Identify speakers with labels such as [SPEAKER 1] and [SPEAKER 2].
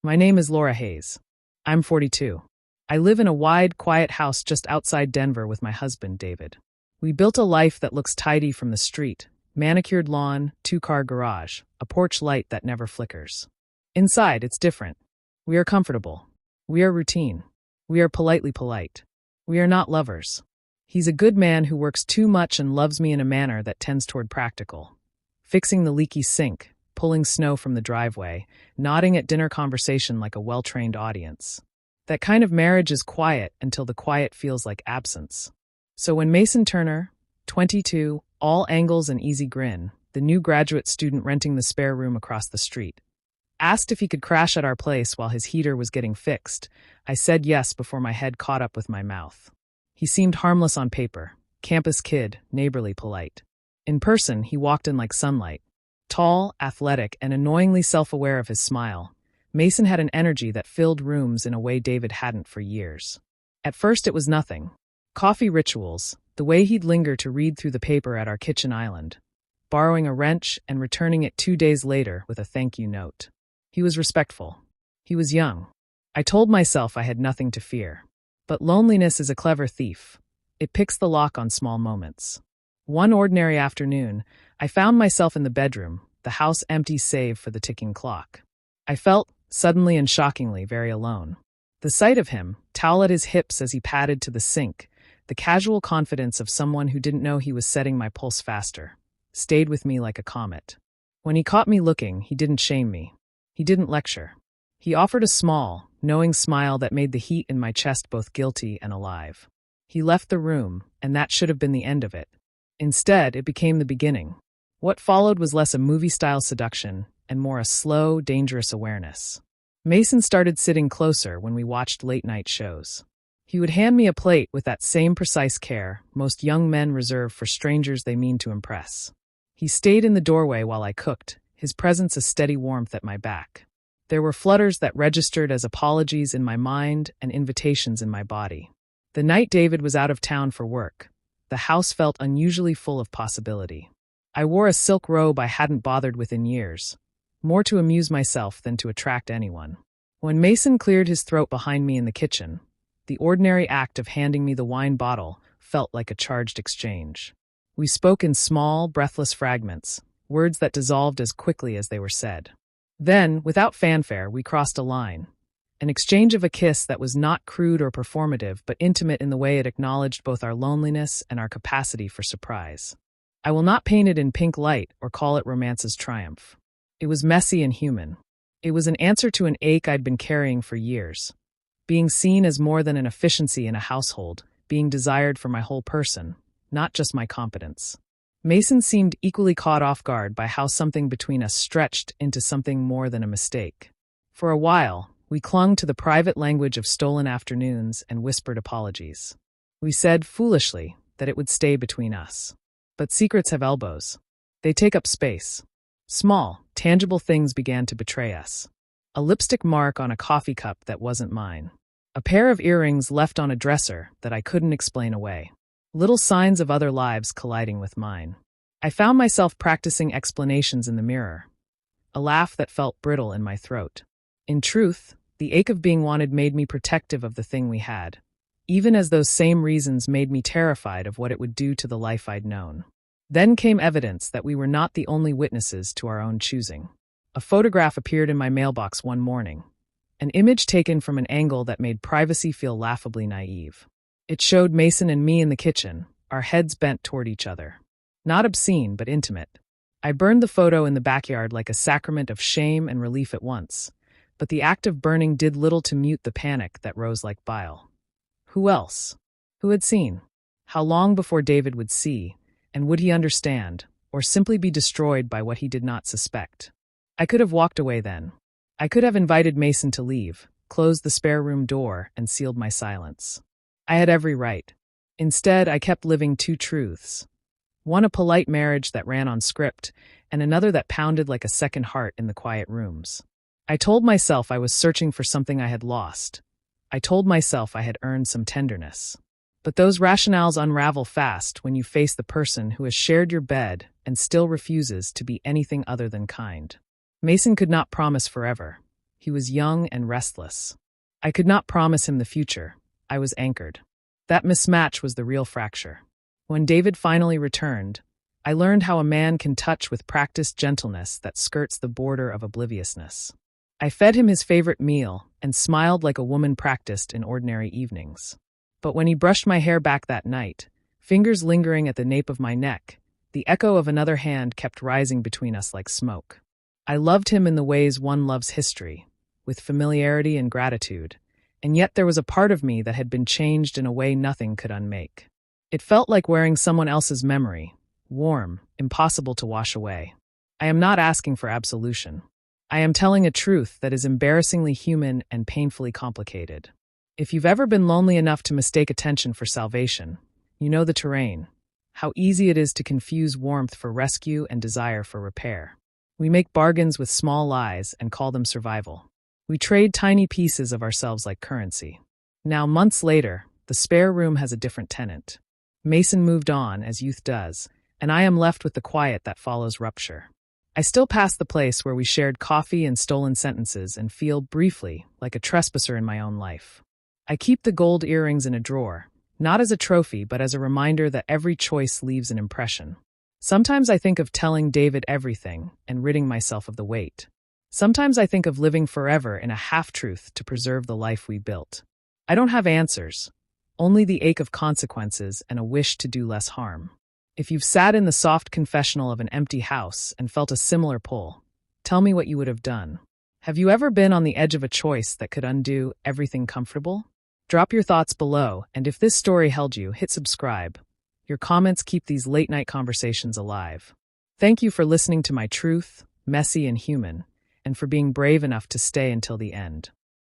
[SPEAKER 1] My name is Laura Hayes. I'm 42. I live in a wide, quiet house just outside Denver with my husband, David. We built a life that looks tidy from the street: manicured lawn, two-car garage, a porch light that never flickers. Inside, it's different. We are comfortable. We are routine. We are politely polite. We are not lovers. He's a good man who works too much and loves me in a manner that tends toward practical. Fixing the leaky sink, pulling snow from the driveway, nodding at dinner conversation like a well-trained audience. That kind of marriage is quiet until the quiet feels like absence. So when Mason Turner, 22, all angles and easy grin, the new graduate student renting the spare room across the street, asked if he could crash at our place while his heater was getting fixed, I said yes before my head caught up with my mouth. He seemed harmless on paper, campus kid, neighborly polite. In person, he walked in like sunlight. Tall, athletic, and annoyingly self-aware of his smile, Mason had an energy that filled rooms in a way David hadn't for years. At first it was nothing. Coffee rituals, the way he'd linger to read through the paper at our kitchen island, borrowing a wrench and returning it 2 days later with a thank you note. He was respectful. He was young. I told myself I had nothing to fear. But loneliness is a clever thief. It picks the lock on small moments. One ordinary afternoon, I found myself in the bedroom, the house empty save for the ticking clock. I felt, suddenly and shockingly, very alone. The sight of him, towel at his hips as he padded to the sink, the casual confidence of someone who didn't know he was setting my pulse faster, stayed with me like a comet. When he caught me looking, he didn't shame me. He didn't lecture. He offered a small, knowing smile that made the heat in my chest both guilty and alive. He left the room, and that should have been the end of it. Instead, it became the beginning. What followed was less a movie-style seduction and more a slow, dangerous awareness. Mason started sitting closer when we watched late-night shows. He would hand me a plate with that same precise care most young men reserve for strangers they mean to impress. He stayed in the doorway while I cooked, his presence a steady warmth at my back. There were flutters that registered as apologies in my mind and invitations in my body. The night David was out of town for work, the house felt unusually full of possibility. I wore a silk robe I hadn't bothered with in years, more to amuse myself than to attract anyone. When Mason cleared his throat behind me in the kitchen, the ordinary act of handing me the wine bottle felt like a charged exchange. We spoke in small, breathless fragments, words that dissolved as quickly as they were said. Then, without fanfare, we crossed a line. An exchange of a kiss that was not crude or performative, but intimate in the way it acknowledged both our loneliness and our capacity for surprise. I will not paint it in pink light or call it romance's triumph. It was messy and human. It was an answer to an ache I'd been carrying for years. Being seen as more than an efficiency in a household, being desired for my whole person, not just my competence. Mason seemed equally caught off guard by how something between us stretched into something more than a mistake. For a while, we clung to the private language of stolen afternoons and whispered apologies. We said, foolishly, that it would stay between us. But secrets have elbows. They take up space. Small, tangible things began to betray us. A lipstick mark on a coffee cup that wasn't mine. A pair of earrings left on a dresser that I couldn't explain away. Little signs of other lives colliding with mine. I found myself practicing explanations in the mirror. A laugh that felt brittle in my throat. In truth, the ache of being wanted made me protective of the thing we had, even as those same reasons made me terrified of what it would do to the life I'd known. Then came evidence that we were not the only witnesses to our own choosing. A photograph appeared in my mailbox one morning, an image taken from an angle that made privacy feel laughably naive. It showed Mason and me in the kitchen, our heads bent toward each other. Not obscene, but intimate. I burned the photo in the backyard like a sacrament of shame and relief at once, but the act of burning did little to mute the panic that rose like bile. Who else? Who had seen? How long before David would see, and would he understand, or simply be destroyed by what he did not suspect? I could have walked away then. I could have invited Mason to leave, closed the spare room door, and sealed my silence. I had every right. Instead, I kept living two truths. One a polite marriage that ran on script, and another that pounded like a second heart in the quiet rooms. I told myself I was searching for something I had lost. I told myself I had earned some tenderness. But those rationales unravel fast when you face the person who has shared your bed and still refuses to be anything other than kind. Mason could not promise forever, He was young and restless. I could not promise him the future. I was anchored. That mismatch was the real fracture. When David finally returned, I learned how a man can touch with practiced gentleness that skirts the border of obliviousness. I fed him his favorite meal and smiled like a woman practiced in ordinary evenings. But when he brushed my hair back that night, fingers lingering at the nape of my neck, the echo of another hand kept rising between us like smoke. I loved him in the ways one loves history, with familiarity and gratitude, and yet there was a part of me that had been changed in a way nothing could unmake. It felt like wearing someone else's memory, warm, impossible to wash away. I am not asking for absolution. I am telling a truth that is embarrassingly human and painfully complicated. If you've ever been lonely enough to mistake attention for salvation, you know the terrain, how easy it is to confuse warmth for rescue and desire for repair. We make bargains with small lies and call them survival. We trade tiny pieces of ourselves like currency. Now, months later, the spare room has a different tenant. Mason moved on, as youth does, and I am left with the quiet that follows rupture. I still pass the place where we shared coffee and stolen sentences and feel, briefly, like a trespasser in my own life. I keep the gold earrings in a drawer, not as a trophy but as a reminder that every choice leaves an impression. Sometimes I think of telling David everything and ridding myself of the weight. Sometimes I think of living forever in a half-truth to preserve the life we built. I don't have answers, only the ache of consequences and a wish to do less harm. If you've sat in the soft confessional of an empty house and felt a similar pull, tell me what you would have done. Have you ever been on the edge of a choice that could undo everything comfortable? Drop your thoughts below, and if this story held you, hit subscribe. Your comments keep these late-night conversations alive. Thank you for listening to my truth, messy and human, and for being brave enough to stay until the end.